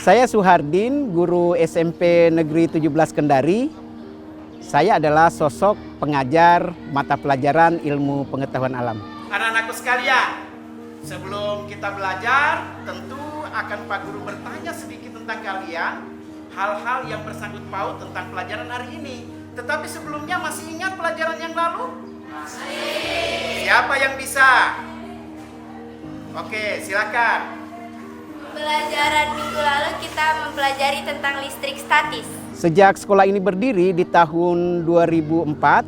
Saya Suhardin, guru SMP Negeri 17 Kendari. Saya adalah sosok pengajar mata pelajaran ilmu pengetahuan alam. Anak-anakku sekalian, sebelum kita belajar, tentu akan Pak Guru bertanya sedikit tentang kalian, hal-hal yang bersangkut paut tentang pelajaran hari ini. Tetapi sebelumnya masih ingat pelajaran yang lalu? Masih. Siapa yang bisa? Oke, silakan. Pelajaran minggu lalu kita mempelajari tentang listrik statis. Sejak sekolah ini berdiri di tahun 2004,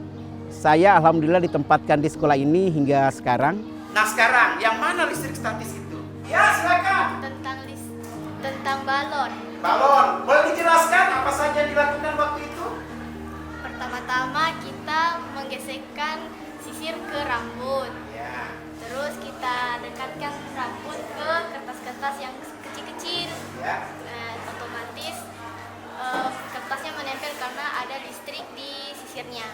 saya alhamdulillah ditempatkan di sekolah ini hingga sekarang. Nah sekarang, yang mana listrik statis itu? Ya silakan. Tentang balon. Balon, boleh dijelaskan apa saja yang dilakukan waktu itu? Pertama-tama kita menggesekkan sisir ke rambut. Ya. Terus kita dekatkan rambut ke kertas-kertas yang kecil-kecil. Ya. Nah, otomatis kertasnya menempel karena ada listrik di sisirnya.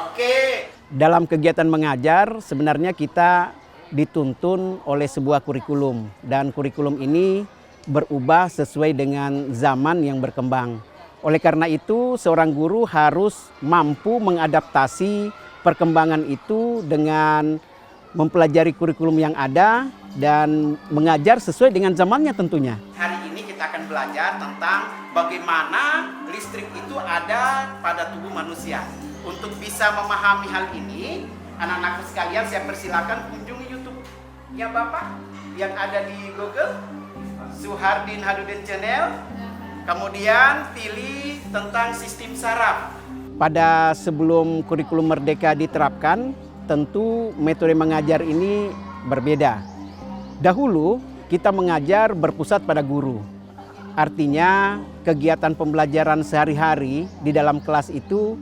Oke. Dalam kegiatan mengajar, sebenarnya kita dituntun oleh sebuah kurikulum. Dan kurikulum ini berubah sesuai dengan zaman yang berkembang. Oleh karena itu, seorang guru harus mampu mengadaptasi perkembangan itu dengan mempelajari kurikulum yang ada dan mengajar sesuai dengan zamannya tentunya. Hari ini kita akan belajar tentang bagaimana listrik itu ada pada tubuh manusia. Untuk bisa memahami hal ini, anak-anakku sekalian saya persilakan kunjungi YouTube-nya Bapak yang ada di Google, Suhardin Hadudin Channel. Kemudian pilih tentang sistem saraf. Pada sebelum kurikulum Merdeka diterapkan, tentu metode mengajar ini berbeda. Dahulu kita mengajar berpusat pada guru. Artinya kegiatan pembelajaran sehari-hari di dalam kelas itu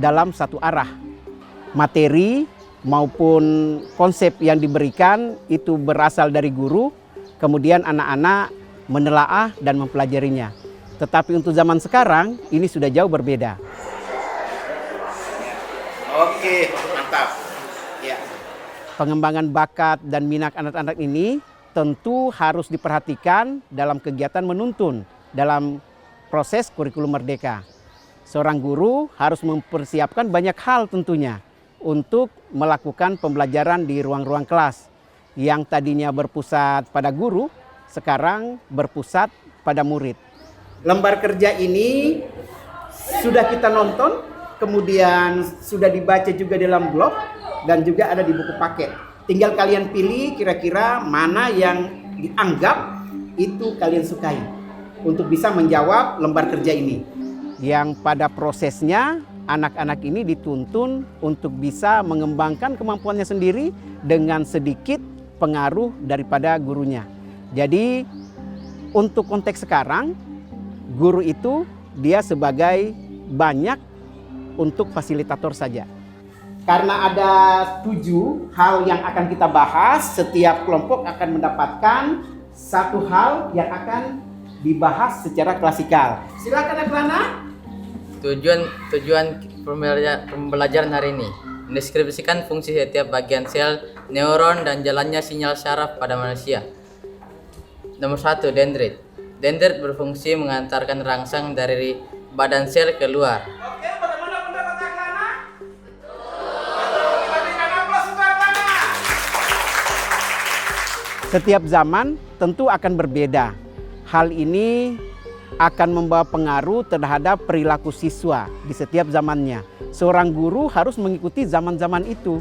dalam satu arah. Materi maupun konsep yang diberikan itu berasal dari guru, kemudian anak-anak menelaah dan mempelajarinya. Tetapi untuk zaman sekarang ini sudah jauh berbeda. Oke, mantap. Ya. Pengembangan bakat dan minat anak-anak ini tentu harus diperhatikan dalam kegiatan menuntun dalam proses kurikulum Merdeka. Seorang guru harus mempersiapkan banyak hal tentunya untuk melakukan pembelajaran di ruang-ruang kelas. Yang tadinya berpusat pada guru, sekarang berpusat pada murid. Lembar kerja ini sudah kita nonton, kemudian sudah dibaca juga dalam blog dan juga ada di buku paket. Tinggal kalian pilih kira-kira mana yang dianggap itu kalian sukai untuk bisa menjawab lembar kerja ini. Yang pada prosesnya anak-anak ini dituntun untuk bisa mengembangkan kemampuannya sendiri dengan sedikit pengaruh daripada gurunya. Jadi untuk konteks sekarang, guru itu dia sebagai banyak untuk fasilitator saja. Karena ada 7 hal yang akan kita bahas, setiap kelompok akan mendapatkan satu hal yang akan dibahas secara klasikal. Silakan Aklana. Tujuan pembelajaran hari ini mendeskripsikan fungsi setiap bagian sel, neuron, dan jalannya sinyal saraf pada manusia. Nomor 1, dendrit. Dendrit berfungsi mengantarkan rangsang dari badan sel keluar. Oke, bagaimana pendapat Aklana? Betul. Kita berikan aplaus untuk Aklana. Setiap zaman tentu akan berbeda. Hal ini akan membawa pengaruh terhadap perilaku siswa di setiap zamannya. Seorang guru harus mengikuti zaman-zaman itu.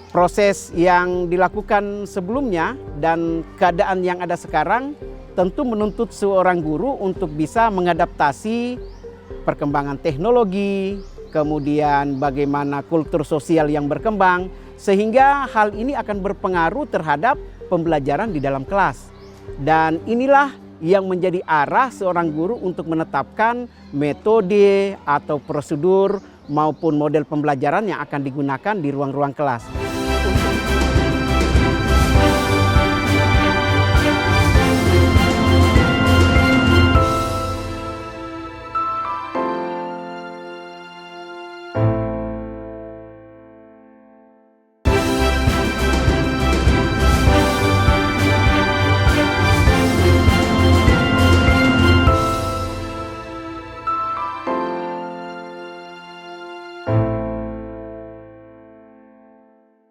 Proses yang dilakukan sebelumnya dan keadaan yang ada sekarang tentu menuntut seorang guru untuk bisa mengadaptasi perkembangan teknologi, kemudian bagaimana kultur sosial yang berkembang, sehingga hal ini akan berpengaruh terhadap pembelajaran di dalam kelas. Dan inilah yang menjadi arah seorang guru untuk menetapkan metode atau prosedur maupun model pembelajaran yang akan digunakan di ruang-ruang kelas.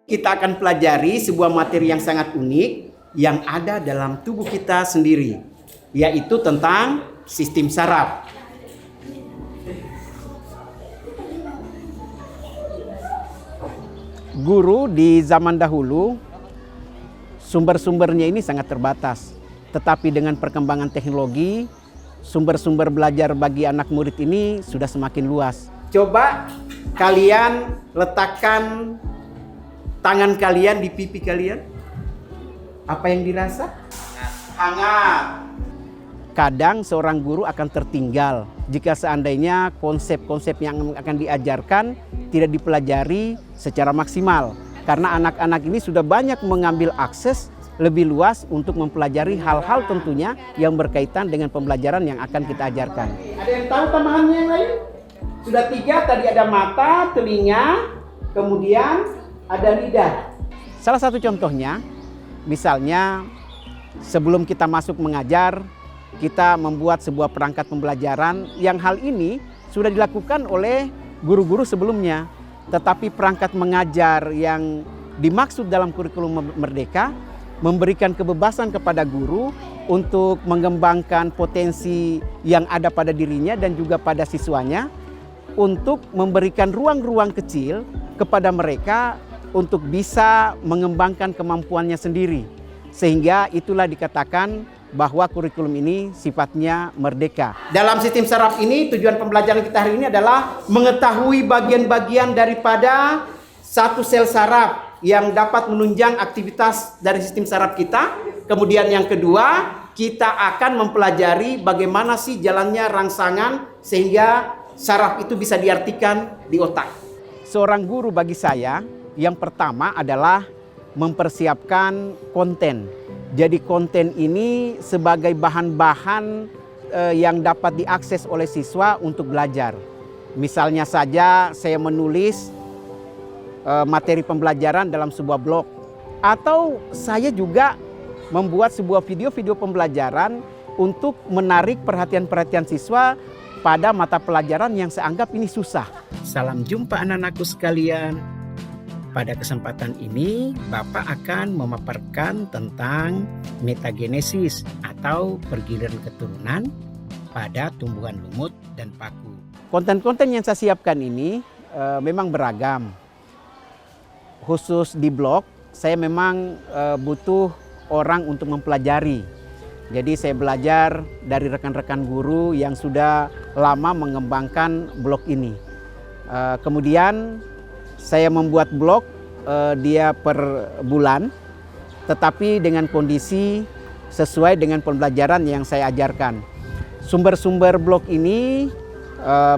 Kita akan pelajari sebuah materi yang sangat unik yang ada dalam tubuh kita sendiri, yaitu tentang sistem saraf. Guru di zaman dahulu sumber-sumbernya ini sangat terbatas. Tetapi dengan perkembangan teknologi, sumber-sumber belajar bagi anak murid ini sudah semakin luas. Coba kalian letakkan tangan kalian di pipi kalian. Apa yang dirasa? Hangat. Kadang seorang guru akan tertinggal jika seandainya konsep-konsep yang akan diajarkan tidak dipelajari secara maksimal. Karena anak-anak ini sudah banyak mengambil akses lebih luas untuk mempelajari hal-hal tentunya yang berkaitan dengan pembelajaran yang akan kita ajarkan. Ada yang tahu tambahannya yang lain? Sudah 3, tadi ada mata, telinga, kemudian ada lidah. Salah satu contohnya, misalnya sebelum kita masuk mengajar, kita membuat sebuah perangkat pembelajaran yang hal ini sudah dilakukan oleh guru-guru sebelumnya. Tetapi perangkat mengajar yang dimaksud dalam kurikulum Merdeka memberikan kebebasan kepada guru untuk mengembangkan potensi yang ada pada dirinya dan juga pada siswanya, untuk memberikan ruang-ruang kecil kepada mereka untuk bisa mengembangkan kemampuannya sendiri. Sehingga itulah dikatakan bahwa kurikulum ini sifatnya merdeka. Dalam sistem saraf ini, tujuan pembelajaran kita hari ini adalah mengetahui bagian-bagian daripada satu sel saraf yang dapat menunjang aktivitas dari sistem saraf kita. Kemudian yang kedua, kita akan mempelajari bagaimana sih jalannya rangsangan sehingga saraf itu bisa diartikan di otak. Seorang guru bagi saya, yang pertama adalah mempersiapkan konten. Jadi konten ini sebagai bahan-bahan yang dapat diakses oleh siswa untuk belajar. Misalnya saja saya menulis materi pembelajaran dalam sebuah blog. Atau saya juga membuat sebuah video-video pembelajaran untuk menarik perhatian-perhatian siswa pada mata pelajaran yang saya anggap ini susah. Salam jumpa anak-anakku sekalian. Pada kesempatan ini, Bapak akan memaparkan tentang metagenesis atau pergiliran keturunan pada tumbuhan lumut dan paku. Konten-konten yang saya siapkan ini memang beragam. Khusus di blog, saya memang butuh orang untuk mempelajari. Jadi saya belajar dari rekan-rekan guru yang sudah lama mengembangkan blog ini. Kemudian saya membuat blog dia per bulan, tetapi dengan kondisi sesuai dengan pembelajaran yang saya ajarkan. Sumber-sumber blog ini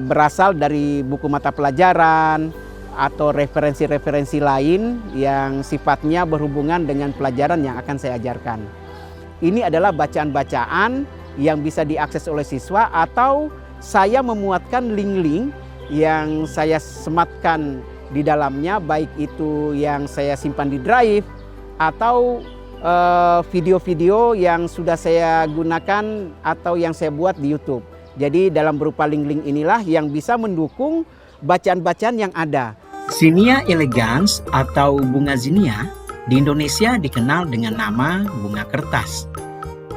berasal dari buku mata pelajaran atau referensi-referensi lain yang sifatnya berhubungan dengan pelajaran yang akan saya ajarkan. Ini adalah bacaan-bacaan yang bisa diakses oleh siswa, atau saya memuatkan link-link yang saya sematkan di dalamnya, baik itu yang saya simpan di drive atau video-video yang sudah saya gunakan atau yang saya buat di YouTube. Jadi dalam berupa link-link inilah yang bisa mendukung bacaan-bacaan yang ada. Zinnia elegans atau bunga zinnia di Indonesia dikenal dengan nama bunga kertas.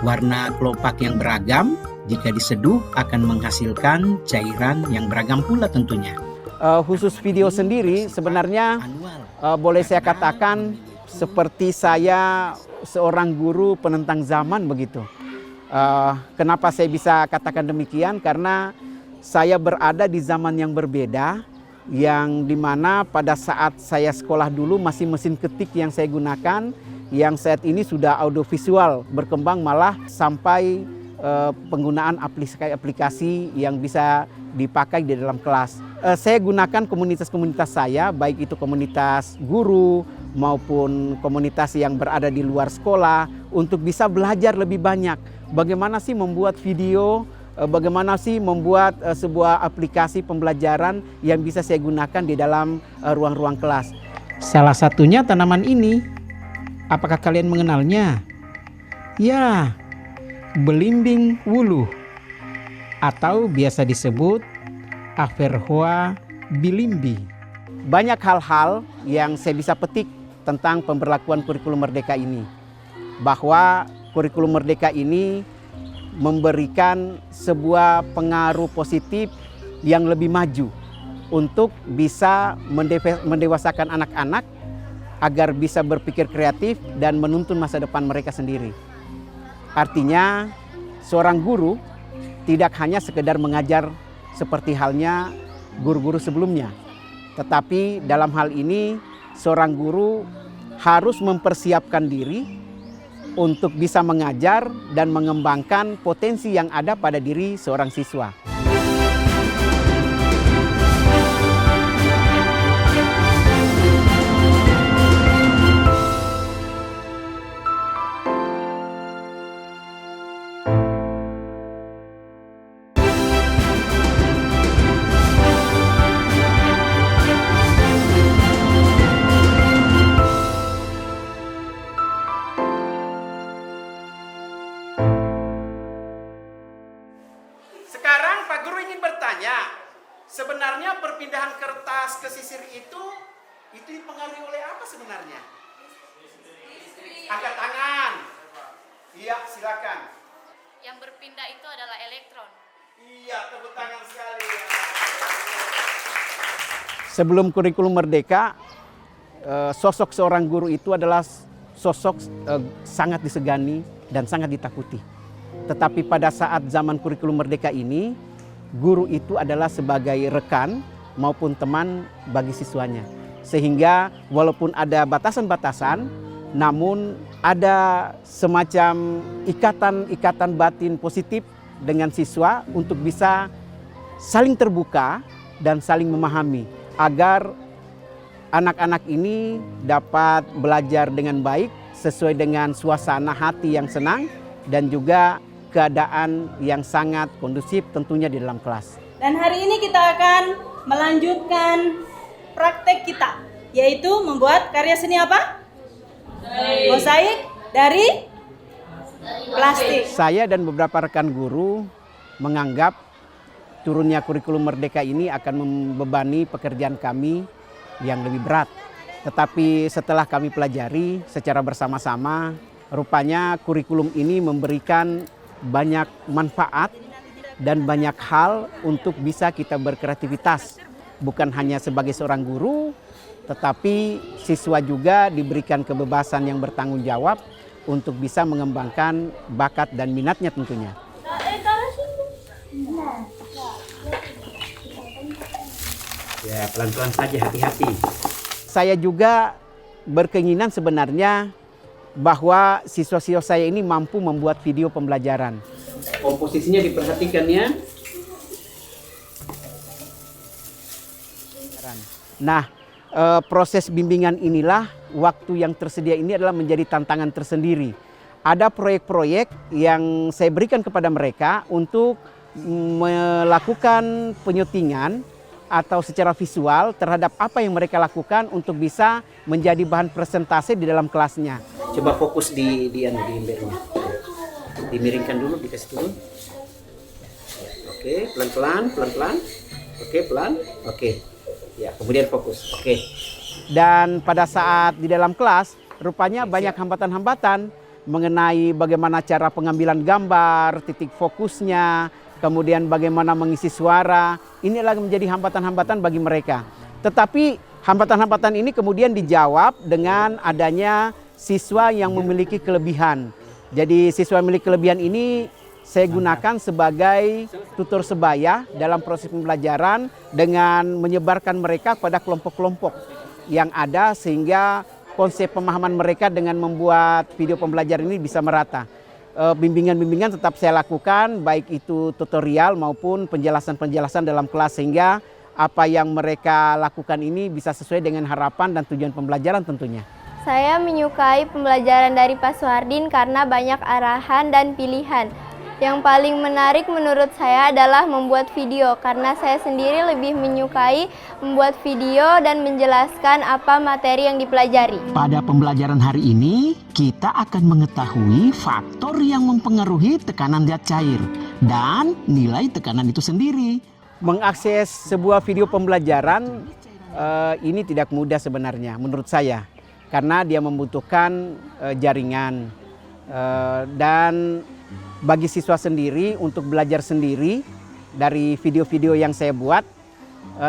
Warna kelopak yang beragam, jika diseduh akan menghasilkan cairan yang beragam pula tentunya. Khusus video sendiri sebenarnya boleh saya katakan seperti saya seorang guru penentang zaman begitu. Kenapa saya bisa katakan demikian? Karena saya berada di zaman yang berbeda, yang dimana pada saat saya sekolah dulu masih mesin ketik yang saya gunakan, yang saat ini sudah audiovisual berkembang, malah sampai penggunaan aplikasi yang bisa dipakai di dalam kelas. Saya gunakan komunitas-komunitas saya, baik itu komunitas guru maupun komunitas yang berada di luar sekolah, untuk bisa belajar lebih banyak. Bagaimana sih membuat video, bagaimana sih membuat sebuah aplikasi pembelajaran yang bisa saya gunakan di dalam ruang-ruang kelas. Salah satunya tanaman ini. Apakah kalian mengenalnya? Ya, belimbing wuluh atau biasa disebut Averrhoa bilimbi. Banyak hal-hal yang saya bisa petik tentang pemberlakuan kurikulum merdeka ini. Bahwa kurikulum merdeka ini memberikan sebuah pengaruh positif yang lebih maju untuk bisa mendewasakan anak-anak agar bisa berpikir kreatif dan menuntun masa depan mereka sendiri. Artinya seorang guru tidak hanya sekedar mengajar seperti halnya guru-guru sebelumnya, tetapi dalam hal ini seorang guru harus mempersiapkan diri untuk bisa mengajar dan mengembangkan potensi yang ada pada diri seorang siswa. Sekarang Pak Guru ingin bertanya, sebenarnya perpindahan kertas ke sisir itu dipengaruhi oleh apa sebenarnya? Angkat tangan. Iya, silakan. Yang berpindah itu adalah elektron. Iya, tepuk tangan sekali. Sebelum kurikulum merdeka, sosok seorang guru itu adalah sosok sangat disegani dan sangat ditakuti. Tetapi pada saat zaman kurikulum merdeka ini, guru itu adalah sebagai rekan maupun teman bagi siswanya. Sehingga walaupun ada batasan-batasan, namun ada semacam ikatan batin positif dengan siswa untuk bisa saling terbuka dan saling memahami agar anak-anak ini dapat belajar dengan baik sesuai dengan suasana hati yang senang dan juga keadaan yang sangat kondusif tentunya di dalam kelas. Dan hari ini kita akan melanjutkan praktek kita, yaitu membuat karya seni apa? Mosaik dari plastik. Saya dan beberapa rekan guru menganggap turunnya kurikulum merdeka ini akan membebani pekerjaan kami yang lebih berat. Tetapi setelah kami pelajari secara bersama-sama, rupanya kurikulum ini memberikan banyak manfaat dan banyak hal untuk bisa kita berkreativitas. Bukan hanya sebagai seorang guru, tetapi siswa juga diberikan kebebasan yang bertanggung jawab untuk bisa mengembangkan bakat dan minatnya tentunya. Ya, pelan-pelan saja, hati-hati. Saya juga berkeinginan sebenarnya bahwa siswa-siswa saya ini mampu membuat video pembelajaran. Komposisinya diperhatikan ya. Nah, proses bimbingan inilah waktu yang tersedia ini adalah menjadi tantangan tersendiri. Ada proyek-proyek yang saya berikan kepada mereka untuk melakukan penyutingan atau secara visual terhadap apa yang mereka lakukan untuk bisa menjadi bahan presentasi di dalam kelasnya. Coba fokus di embernya. Dimiringkan dulu, dikasih turun. Oke, pelan-pelan. Oke, pelan. Oke. Ya, kemudian fokus. Oke. Dan pada saat di dalam kelas, rupanya banyak hambatan-hambatan mengenai bagaimana cara pengambilan gambar, titik fokusnya, kemudian bagaimana mengisi suara. Ini adalah menjadi hambatan-hambatan bagi mereka. Tetapi hambatan-hambatan ini kemudian dijawab dengan adanya siswa yang memiliki kelebihan. Jadi siswa memiliki kelebihan ini saya gunakan sebagai tutor sebaya dalam proses pembelajaran dengan menyebarkan mereka pada kelompok-kelompok yang ada sehingga konsep pemahaman mereka dengan membuat video pembelajaran ini bisa merata. Bimbingan-bimbingan tetap saya lakukan, baik itu tutorial maupun penjelasan-penjelasan dalam kelas, sehingga apa yang mereka lakukan ini bisa sesuai dengan harapan dan tujuan pembelajaran tentunya. Saya menyukai pembelajaran dari Pak Suhardin karena banyak arahan dan pilihan. Yang paling menarik menurut saya adalah membuat video, karena saya sendiri lebih menyukai membuat video dan menjelaskan apa materi yang dipelajari. Pada pembelajaran hari ini, kita akan mengetahui faktor yang mempengaruhi tekanan zat cair dan nilai tekanan itu sendiri. Mengakses sebuah video pembelajaran ini tidak mudah sebenarnya menurut saya. karena dia membutuhkan jaringan. Dan bagi siswa sendiri untuk belajar sendiri dari video-video yang saya buat,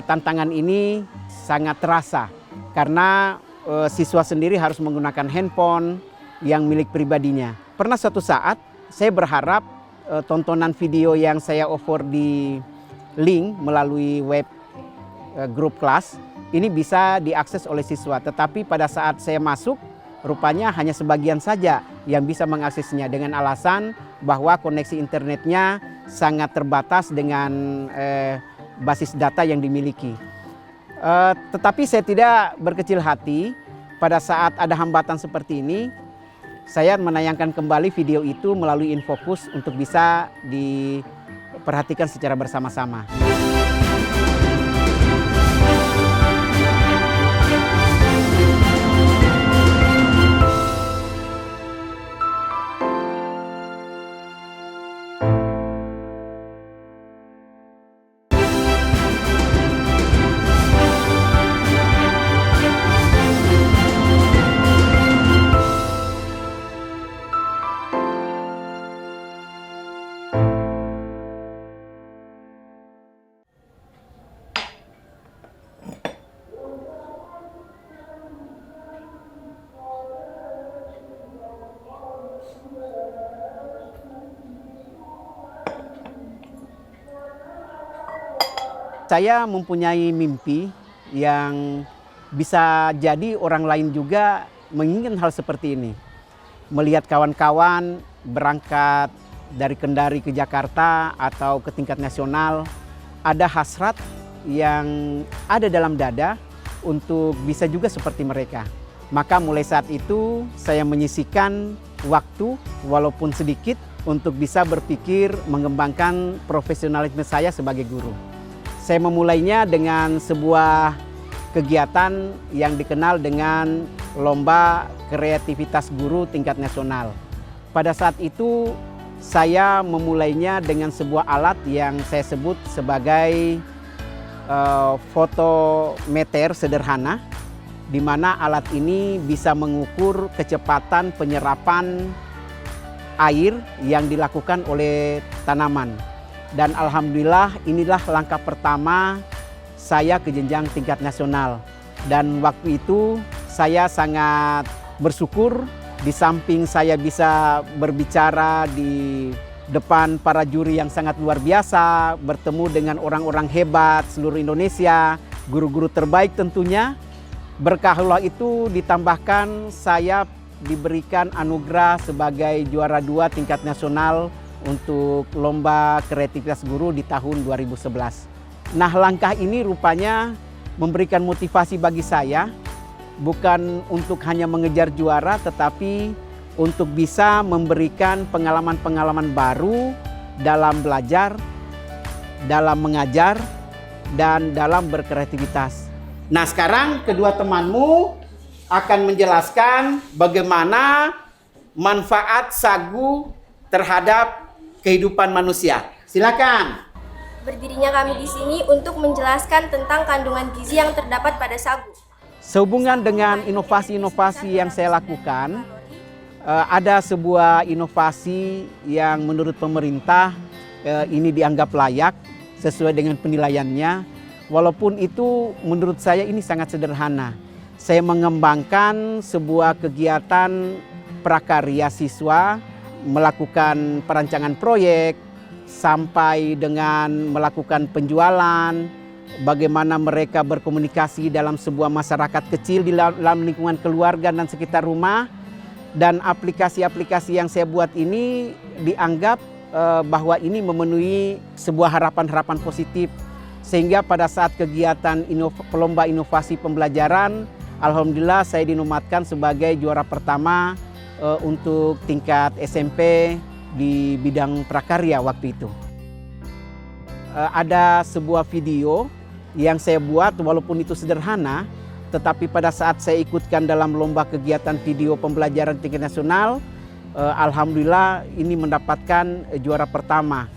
tantangan ini sangat terasa karena siswa sendiri harus menggunakan handphone yang milik pribadinya. Pernah suatu saat saya berharap tontonan video yang saya offer di link melalui web grup kelas ini bisa diakses oleh siswa, tetapi pada saat saya masuk rupanya hanya sebagian saja yang bisa mengaksesnya dengan alasan bahwa koneksi internetnya sangat terbatas dengan basis data yang dimiliki. Tetapi saya tidak berkecil hati pada saat ada hambatan seperti ini. Saya menayangkan kembali video itu melalui InfoKus untuk bisa diperhatikan secara bersama-sama. Saya mempunyai mimpi yang bisa jadi orang lain juga menginginkan hal seperti ini. Melihat kawan-kawan berangkat dari Kendari ke Jakarta atau ke tingkat nasional, ada hasrat yang ada dalam dada untuk bisa juga seperti mereka. Maka mulai saat itu saya menyisihkan waktu walaupun sedikit untuk bisa berpikir mengembangkan profesionalisme saya sebagai guru. Saya memulainya dengan sebuah kegiatan yang dikenal dengan Lomba Kreativitas Guru Tingkat Nasional. Pada saat itu saya memulainya dengan sebuah alat yang saya sebut sebagai fotometer sederhana, di mana alat ini bisa mengukur kecepatan penyerapan air yang dilakukan oleh tanaman. Dan alhamdulillah inilah langkah pertama saya ke jenjang tingkat nasional. Dan waktu itu saya sangat bersyukur, di samping saya bisa berbicara di depan para juri yang sangat luar biasa, bertemu dengan orang-orang hebat seluruh Indonesia, guru-guru terbaik tentunya. Berkah Allah itu ditambahkan saya diberikan anugerah sebagai juara 2 tingkat nasional untuk Lomba Kreativitas Guru di tahun 2011. Nah, langkah ini rupanya memberikan motivasi bagi saya, bukan untuk hanya mengejar juara, tetapi untuk bisa memberikan pengalaman-pengalaman baru dalam belajar, dalam mengajar, dan dalam berkreativitas. Nah, sekarang kedua temanmu akan menjelaskan bagaimana manfaat sagu terhadap kehidupan manusia. Silakan. Berdirinya kami di sini untuk menjelaskan tentang kandungan gizi yang terdapat pada sagu. Sehubungan dengan inovasi-inovasi yang saya lakukan, ada sebuah inovasi yang menurut pemerintah ini dianggap layak sesuai dengan penilaiannya. Walaupun itu menurut saya ini sangat sederhana. Saya mengembangkan sebuah kegiatan prakarya siswa, melakukan perancangan proyek, sampai dengan melakukan penjualan, bagaimana mereka berkomunikasi dalam sebuah masyarakat kecil di dalam lingkungan keluarga dan sekitar rumah. Dan aplikasi-aplikasi yang saya buat ini dianggap bahwa ini memenuhi sebuah harapan-harapan positif. Sehingga pada saat kegiatan lomba inovasi pembelajaran, alhamdulillah saya dinobatkan sebagai juara pertama untuk tingkat SMP di bidang prakarya waktu itu. Ada sebuah video yang saya buat walaupun itu sederhana, tetapi pada saat saya ikutkan dalam lomba kegiatan video pembelajaran tingkat nasional, alhamdulillah ini mendapatkan juara pertama.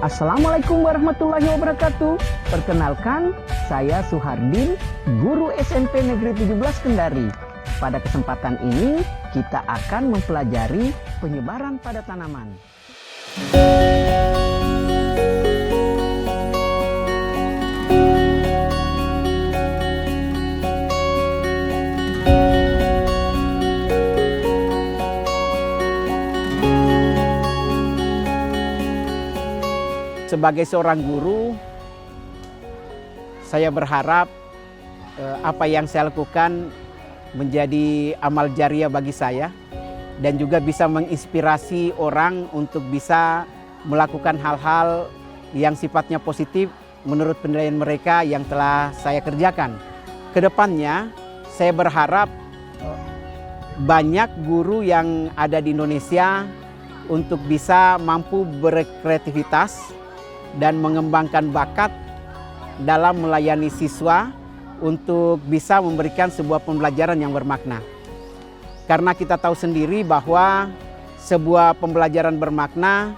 Assalamualaikum warahmatullahi wabarakatuh. Perkenalkan, saya Suhardin, guru SMP Negeri 17 Kendari. Pada kesempatan ini, kita akan mempelajari penyebaran pada tanaman. Sebagai seorang guru, saya berharap apa yang saya lakukan menjadi amal jariah bagi saya dan juga bisa menginspirasi orang untuk bisa melakukan hal-hal yang sifatnya positif menurut penilaian mereka yang telah saya kerjakan. Kedepannya, saya berharap banyak guru yang ada di Indonesia untuk bisa mampu berkreativitas dan mengembangkan bakat dalam melayani siswa untuk bisa memberikan sebuah pembelajaran yang bermakna. Karena kita tahu sendiri bahwa sebuah pembelajaran bermakna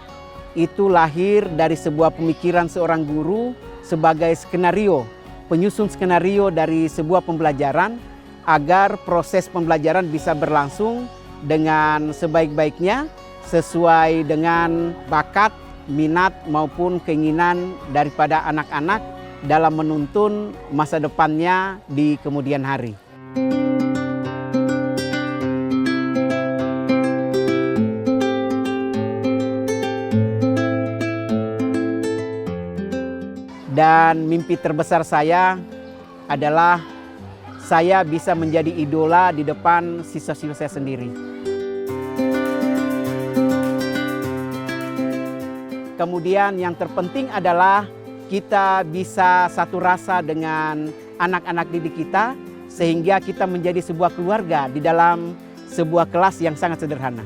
itu lahir dari sebuah pemikiran seorang guru sebagai skenario, penyusun skenario dari sebuah pembelajaran agar proses pembelajaran bisa berlangsung dengan sebaik-baiknya sesuai dengan bakat, minat maupun keinginan daripada anak-anak dalam menuntun masa depannya di kemudian hari. Dan mimpi terbesar saya adalah saya bisa menjadi idola di depan siswa-siswa saya sendiri. Kemudian yang terpenting adalah kita bisa satu rasa dengan anak-anak didik kita sehingga kita menjadi sebuah keluarga di dalam sebuah kelas yang sangat sederhana.